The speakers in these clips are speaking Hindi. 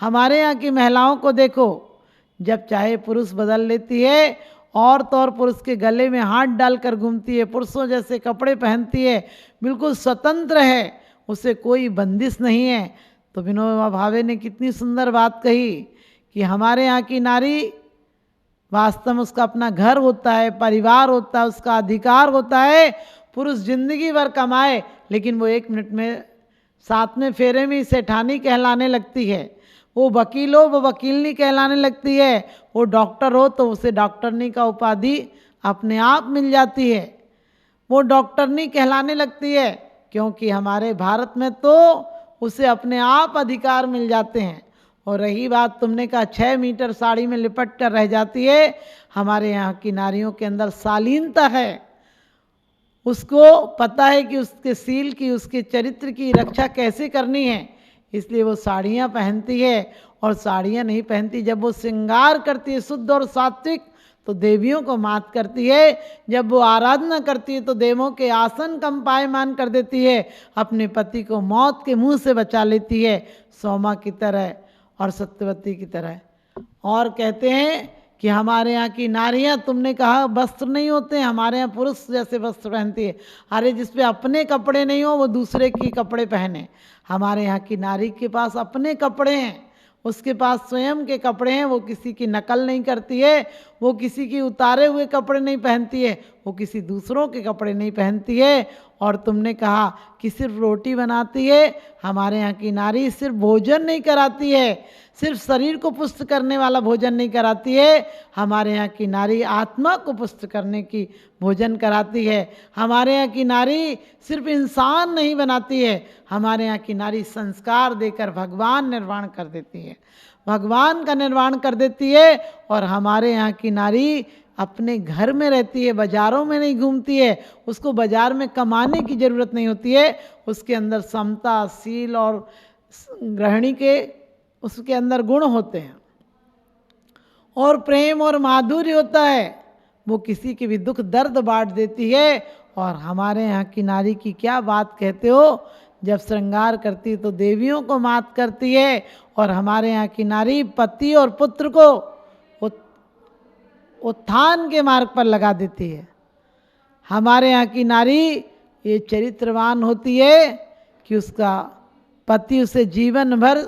हमारे यहाँ की महिलाओं को देखो, जब चाहे पुरुष बदल लेती है, औरत और पुरुष के गले में हाथ डालकर घूमती है, पुरुषों जैसे कपड़े पहनती है, बिल्कुल स्वतंत्र है, उसे कोई बंदिश नहीं है। तो विनोबा भावे ने कितनी सुंदर बात कही कि हमारे यहाँ की नारी वास्तव में उसका अपना घर होता है, परिवार होता है, उसका अधिकार होता है। पुरुष जिंदगी भर कमाए लेकिन वो 1 मिनट में 7वें फेरे में सेठानी कहलाने लगती है। वो वकील हो वो वकीलनी कहलाने लगती है। वो डॉक्टर हो तो उसे डॉक्टरनी का उपाधि अपने आप मिल जाती है। वो डॉक्टरनी कहलाने लगती है क्योंकि हमारे भारत में तो उसे अपने आप अधिकार मिल जाते हैं। और रही बात तुमने कहा 6 मीटर साड़ी में लिपट कर रह जाती है, हमारे यहाँ की नारियों के अंदर शालीनता है। उसको पता है कि उसके सील की, उसके चरित्र की रक्षा कैसे करनी है, इसलिए वो साड़ियाँ पहनती है। और साड़ियाँ नहीं पहनती, जब वो श्रृंगार करती है शुद्ध और सात्विक तो देवियों को मात करती है। जब वो आराधना करती है तो देवों के आसन कंपायमान कर देती है, अपने पति को मौत के मुंह से बचा लेती है, सोमा की तरह और सत्यवती की तरह। और कहते हैं कि हमारे यहाँ की नारियाँ, तुमने कहा वस्त्र नहीं होते, हमारे यहाँ पुरुष जैसे वस्त्र पहनती है। अरे जिस पे अपने कपड़े नहीं हो वो दूसरे की कपड़े पहने। हमारे यहाँ की नारी के पास अपने कपड़े हैं, उसके पास स्वयं के कपड़े हैं, वो किसी की नकल नहीं करती है, वो किसी की उतारे हुए कपड़े नहीं पहनती है, वो किसी दूसरों के कपड़े नहीं पहनती है। और तुमने कहा कि सिर्फ रोटी बनाती है, हमारे यहाँ की नारी सिर्फ भोजन नहीं कराती है, सिर्फ शरीर को पुष्ट करने वाला भोजन नहीं कराती है, हमारे यहाँ की नारी आत्मा को पुष्ट करने की भोजन कराती है। हमारे यहाँ की नारी सिर्फ इंसान नहीं बनाती है, हमारे यहाँ की नारी संस्कार देकर भगवान निर्माण कर देती है, भगवान का निर्माण कर देती है। और हमारे यहाँ की नारी अपने घर में रहती है, बाजारों में नहीं घूमती है, उसको बाजार में कमाने की ज़रूरत नहीं होती है। उसके अंदर समता, शील और गृहिणी के उसके अंदर गुण होते हैं और प्रेम और माधुर्य होता है। वो किसी के भी दुख दर्द बांट देती है। और हमारे यहाँ की नारी की क्या बात कहते हो, जब श्रृंगार करती है तो देवियों को मात करती है। और हमारे यहाँ की नारी पति और पुत्र को उत्थान के मार्ग पर लगा देती है। हमारे यहाँ की नारी ये चरित्रवान होती है कि उसका पति उसे जीवन भर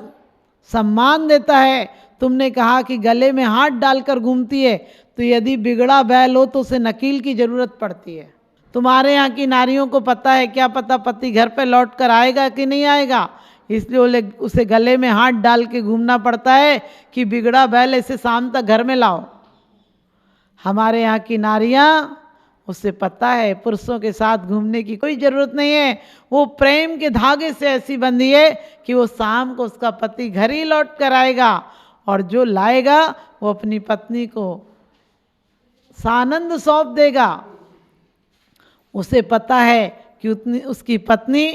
सम्मान देता है। तुमने कहा कि गले में हाथ डालकर घूमती है, तो यदि बिगड़ा बैल हो तो उसे नकील की जरूरत पड़ती है। तुम्हारे यहाँ की नारियों को पता है, क्या पता पति घर पे लौट कर आएगा कि नहीं आएगा, इसलिए उसे गले में हाथ डाल के घूमना पड़ता है कि बिगड़ा बैल ऐसे शाम तक घर में लाओ। हमारे यहाँ की नारियाँ, उसे पता है पुरुषों के साथ घूमने की कोई ज़रूरत नहीं है, वो प्रेम के धागे से ऐसी बंधी है कि वो शाम को उसका पति घर ही लौट कर आएगा और जो लाएगा वो अपनी पत्नी को सानंद सौंप देगा। उसे पता है कि उसकी पत्नी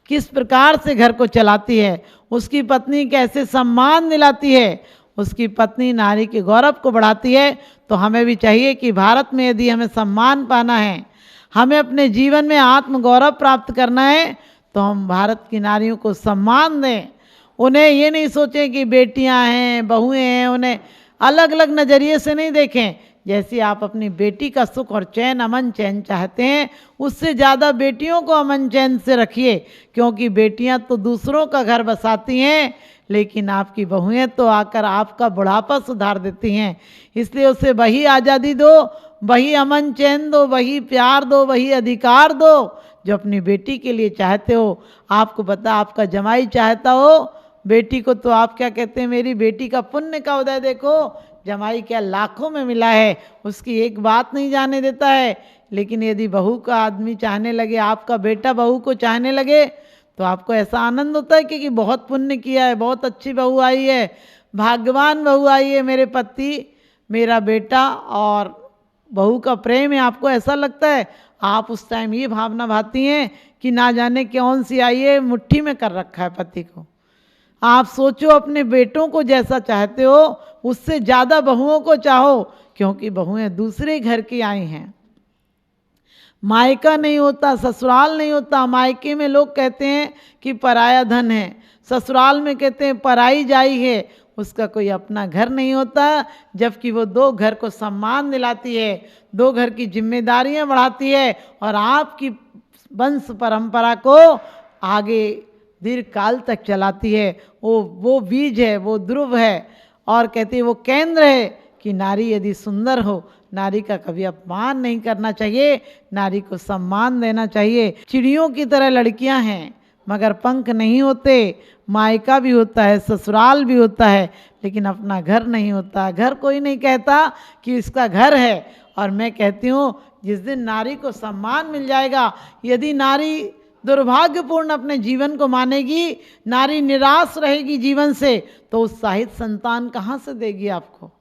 किस प्रकार से घर को चलाती है, उसकी पत्नी कैसे सम्मान दिलाती है, उसकी पत्नी नारी के गौरव को बढ़ाती है। तो हमें भी चाहिए कि भारत में यदि हमें सम्मान पाना है, हमें अपने जीवन में आत्मगौरव प्राप्त करना है, तो हम भारत की नारियों को सम्मान दें। उन्हें ये नहीं सोचें कि बेटियां हैं, बहुएं हैं, उन्हें अलग अलग नज़रिए से नहीं देखें। जैसे आप अपनी बेटी का सुख और चैन, अमन चैन चाहते हैं, उससे ज़्यादा बेटियों को अमन चैन से रखिए, क्योंकि बेटियां तो दूसरों का घर बसाती हैं, लेकिन आपकी बहुएं तो आकर आपका बुढ़ापा सुधार देती हैं। इसलिए उसे वही आज़ादी दो, वही अमन चैन दो, वही प्यार दो, वही अधिकार दो जो अपनी बेटी के लिए चाहते हो। आपको पता, आपका जमाई चाहता हो बेटी को, तो आप क्या कहते हैं, मेरी बेटी का पुण्य का उदय देखो। जमाई क्या लाखों में मिला है, उसकी एक बात नहीं जाने देता है। लेकिन यदि बहू का आदमी चाहने लगे, आपका बेटा बहू को चाहने लगे, तो आपको ऐसा आनंद होता है कि बहुत पुण्य किया है, बहुत अच्छी बहू आई है, भाग्यवान बहू आई है, मेरे पति, मेरा बेटा और बहू का प्रेम है। आपको ऐसा लगता है, आप उस टाइम ये भावना भाती हैं कि ना जाने कौन सी आई है, मुट्ठी में कर रखा है पति को। आप सोचो, अपने बेटों को जैसा चाहते हो उससे ज़्यादा बहुओं को चाहो, क्योंकि बहुएं दूसरे घर की आई हैं। मायका नहीं होता, ससुराल नहीं होता। मायके में लोग कहते हैं कि पराया धन है, ससुराल में कहते हैं पराई जाई है। उसका कोई अपना घर नहीं होता, जबकि वो 2 घर को सम्मान दिलाती है, 2 घर की जिम्मेदारियां बढ़ाती है और आपकी वंश परंपरा को आगे दीर्घ काल तक चलाती है। वो बीज है, वो ध्रुव है। और कहती है वो केंद्र है कि नारी यदि सुंदर हो, नारी का कभी अपमान नहीं करना चाहिए, नारी को सम्मान देना चाहिए। चिड़ियों की तरह लड़कियां हैं मगर पंख नहीं होते। मायका भी होता है, ससुराल भी होता है, लेकिन अपना घर नहीं होता। घर कोई नहीं कहता कि इसका घर है। और मैं कहती हूँ जिस दिन नारी को सम्मान मिल जाएगा, यदि नारी दुर्भाग्यपूर्ण अपने जीवन को मानेगी, नारी निराश रहेगी जीवन से, तो उत्साहित संतान कहाँ से देगी आपको?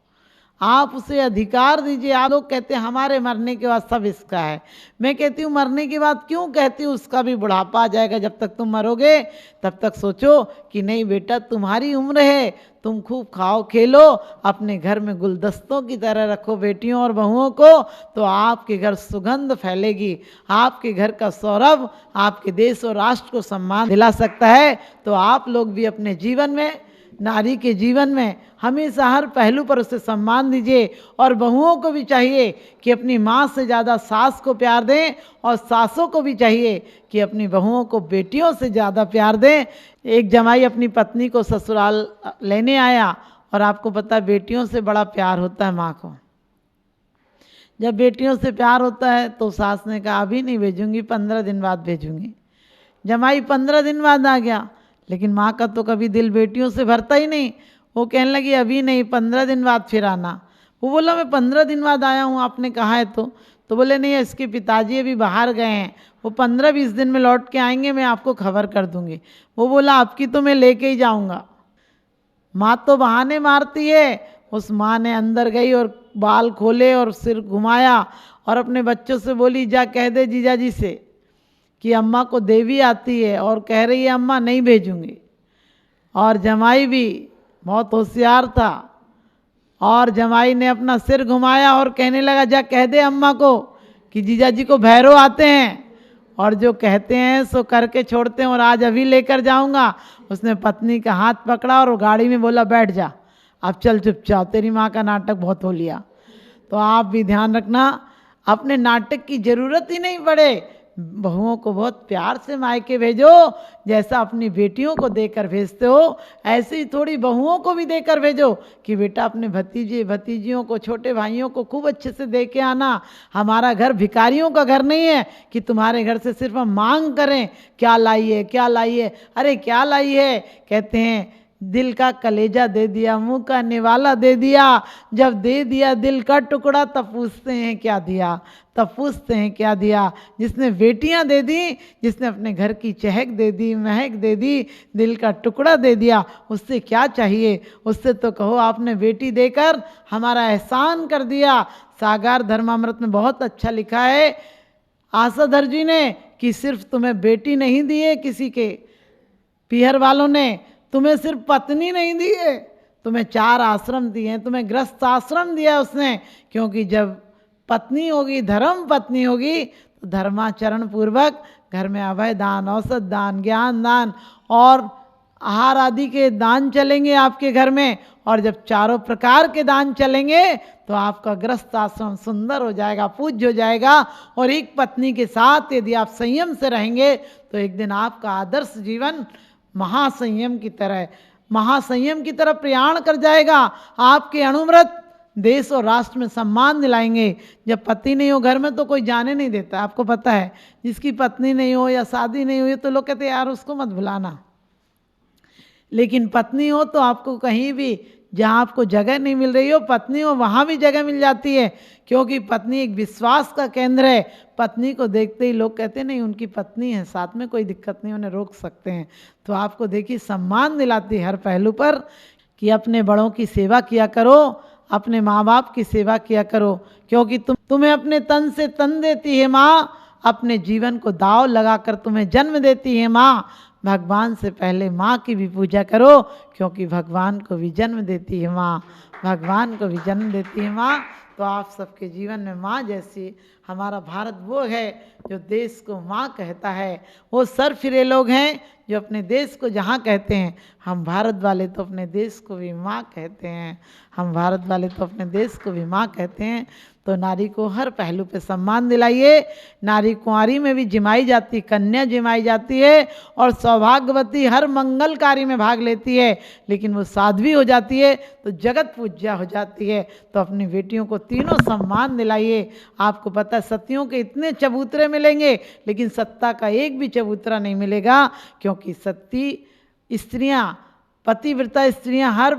आप उसे अधिकार दीजिए। आप लोग कहते हैं हमारे मरने के बाद सब इसका है। मैं कहती हूँ मरने के बाद क्यों कहती हूँ, उसका भी बुढ़ापा आ जाएगा। जब तक तुम मरोगे तब तक सोचो कि नहीं बेटा तुम्हारी उम्र है, तुम खूब खाओ खेलो, अपने घर में गुलदस्तों की तरह रखो बेटियों और बहुओं को, तो आपके घर सुगंध फैलेगी। आपके घर का सौरभ आपके देश और राष्ट्र को सम्मान दिला सकता है। तो आप लोग भी अपने जीवन में, नारी के जीवन में हमेशा हर पहलू पर उसे सम्मान दीजिए। और बहुओं को भी चाहिए कि अपनी माँ से ज़्यादा सास को प्यार दें, और सासों को भी चाहिए कि अपनी बहुओं को बेटियों से ज़्यादा प्यार दें। एक जमाई अपनी पत्नी को ससुराल लेने आया, और आपको पता है बेटियों से बड़ा प्यार होता है माँ को। जब बेटियों से प्यार होता है तो सास ने कहा अभी नहीं भेजूंगी, 15 दिन बाद भेजूंगी। जमाई 15 दिन बाद आ गया, लेकिन माँ का तो कभी दिल बेटियों से भरता ही नहीं। वो कहने लगी अभी नहीं, 15 दिन बाद फिर आना। वो बोला मैं 15 दिन बाद आया हूँ, आपने कहा है तो बोले नहीं, इसके पिताजी अभी बाहर गए हैं, वो 15-20 दिन में लौट के आएंगे, मैं आपको खबर कर दूंगी। वो बोला आपकी तो मैं लेके ही जाऊँगा। माँ तो बहाने मारती है। उस माँ ने अंदर गई और बाल खोले और सिर घुमाया और अपने बच्चों से बोली जा कह दे जीजाजी से कि अम्मा को देवी आती है, और कह रही है अम्मा नहीं भेजूंगी। और जमाई भी बहुत होशियार था, और जमाई ने अपना सिर घुमाया और कहने लगा जा कह दे अम्मा को कि जीजाजी को भैरव आते हैं, और जो कहते हैं सो करके छोड़ते हैं, और आज अभी लेकर जाऊंगा। उसने पत्नी का हाथ पकड़ा और गाड़ी में बोला बैठ जा, अब चल चुपचाप, तेरी माँ का नाटक बहुत हो लिया। तो आप भी ध्यान रखना, अपने नाटक की ज़रूरत ही नहीं पड़े। बहुओं को बहुत प्यार से मायके भेजो, जैसा अपनी बेटियों को देकर भेजते हो, ऐसे ही थोड़ी बहुओं को भी देकर भेजो कि बेटा अपने भतीजे भतीजियों को, छोटे भाइयों को खूब अच्छे से दे के आना। हमारा घर भिखारियों का घर नहीं है कि तुम्हारे घर से सिर्फ हम मांग करें क्या लाइए क्या लाइए। अरे क्या लाई है, कहते हैं दिल का कलेजा दे दिया, मुंह का निवाला दे दिया। जब दे दिया दिल का टुकड़ा तब पूछते हैं क्या दिया, तब पूछते हैं क्या दिया। जिसने बेटियां दे दी, जिसने अपने घर की चहक दे दी, महक दे दी, दिल का टुकड़ा दे दिया, उससे क्या चाहिए। उससे तो कहो आपने बेटी देकर हमारा एहसान कर दिया। सागार धर्मामृत में बहुत अच्छा लिखा है आशाधर जी ने कि सिर्फ तुम्हें बेटी नहीं दी है किसी के पीहर वालों ने, तुम्हें सिर्फ पत्नी नहीं दी है, तुम्हें 4 आश्रम दिए हैं, तुम्हें गृहस्थ आश्रम दिया उसने। क्योंकि जब पत्नी होगी, धर्म पत्नी होगी, तो धर्माचरण पूर्वक घर में अभय दान, औसत दान, ज्ञान दान और आहार आदि के दान चलेंगे आपके घर में। और जब चारों प्रकार के दान चलेंगे तो आपका गृहस्थ आश्रम सुंदर हो जाएगा, पूज्य हो जाएगा। और एक पत्नी के साथ यदि आप संयम से रहेंगे तो एक दिन आपका आदर्श जीवन महासंयम की तरह प्रयाण कर जाएगा। आपके अणुव्रत देश और राष्ट्र में सम्मान दिलाएंगे। जब पति नहीं हो घर में तो कोई जाने नहीं देता। आपको पता है जिसकी पत्नी नहीं हो या शादी नहीं हुई तो लोग कहते हैं यार उसको मत बुलाना, लेकिन पत्नी हो तो आपको कहीं भी जहाँ आपको जगह नहीं मिल रही हो, पत्नी हो वहाँ भी जगह मिल जाती है। क्योंकि पत्नी एक विश्वास का केंद्र है। पत्नी को देखते ही लोग कहते हैं नहीं उनकी पत्नी है, साथ में कोई दिक्कत नहीं, उन्हें रोक सकते हैं। तो आपको देखिए सम्मान दिलाती है हर पहलू पर कि अपने बड़ों की सेवा किया करो, अपने माँ बाप की सेवा किया करो। क्योंकि तुम्हें अपने तन से तन देती है माँ, अपने जीवन को दाव लगाकर तुम्हें जन्म देती है माँ। भगवान से पहले माँ की भी पूजा करो, क्योंकि भगवान को भी जन्म देती है माँ, भगवान को भी जन्म देती है माँ। तो आप सबके जीवन में माँ जैसी हमारा भारत वो है जो देश को माँ कहता है। वो सर फिरे लोग हैं जो अपने देश को जहाँ कहते हैं। हम भारत वाले तो अपने देश को भी माँ कहते हैं। हम भारत वाले तो अपने देश को भी माँ कहते हैं। तो नारी को हर पहलू पे सम्मान दिलाइए। नारी कुंवारी में भी जिमाई जाती, कन्या जिमाई जाती है और सौभाग्यवती हर मंगल कार्य में भाग लेती है, लेकिन वो साध्वी हो जाती है तो जगत पूज्या हो जाती है। तो अपनी बेटियों को तीनों सम्मान दिलाइए। आपको पता है सतियों के इतने चबूतरे मिलेंगे, लेकिन सत्ता का एक भी चबूतरा नहीं मिलेगा, क्योंकि सती स्त्रियां, पतिव्रता स्त्रियां हर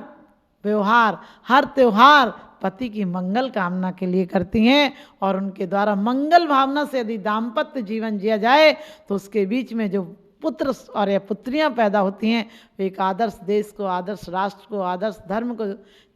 व्यवहार, हर त्योहार पति की मंगल कामना के लिए करती हैं। और उनके द्वारा मंगल भावना से यदि दाम्पत्य जीवन जिया जाए तो उसके बीच में जो पुत्र और या पुत्रियां पैदा होती हैं वो एक आदर्श देश को, आदर्श राष्ट्र को, आदर्श धर्म को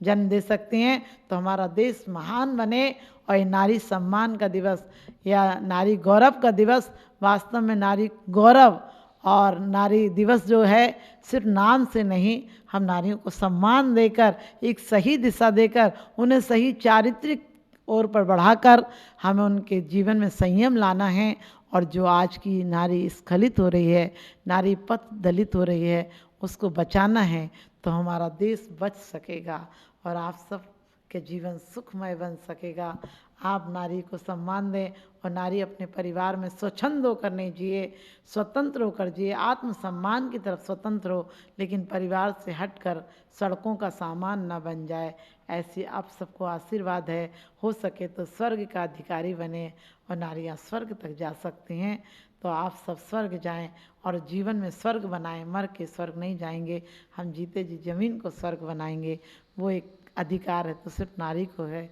जन्म दे सकती हैं। तो हमारा देश महान बने। और ये नारी सम्मान का दिवस या नारी गौरव का दिवस, वास्तव में नारी गौरव और नारी दिवस जो है सिर्फ नाम से नहीं, हम नारियों को सम्मान देकर, एक सही दिशा देकर, उन्हें सही चारित्रिक ओर पर बढ़ाकर हमें उनके जीवन में संयम लाना है। और जो आज की नारी स्खलित हो रही है, नारी पथ दलित हो रही है, उसको बचाना है, तो हमारा देश बच सकेगा और आप सब के जीवन सुखमय बन सकेगा। आप नारी को सम्मान दें और नारी अपने परिवार में स्वच्छंद होकर नहीं जिए, स्वतंत्र होकर जिए, आत्मसम्मान की तरफ स्वतंत्र हो, लेकिन परिवार से हटकर सड़कों का सामान न बन जाए। ऐसी आप सबको आशीर्वाद है। हो सके तो स्वर्ग का अधिकारी बने और नारियां स्वर्ग तक जा सकती हैं। तो आप सब स्वर्ग जाएं और जीवन में स्वर्ग बनाएं। मर के स्वर्ग नहीं जाएंगे, हम जीते जी जमीन को स्वर्ग बनाएंगे। वो एक अधिकार है तो सिर्फ नारी को है।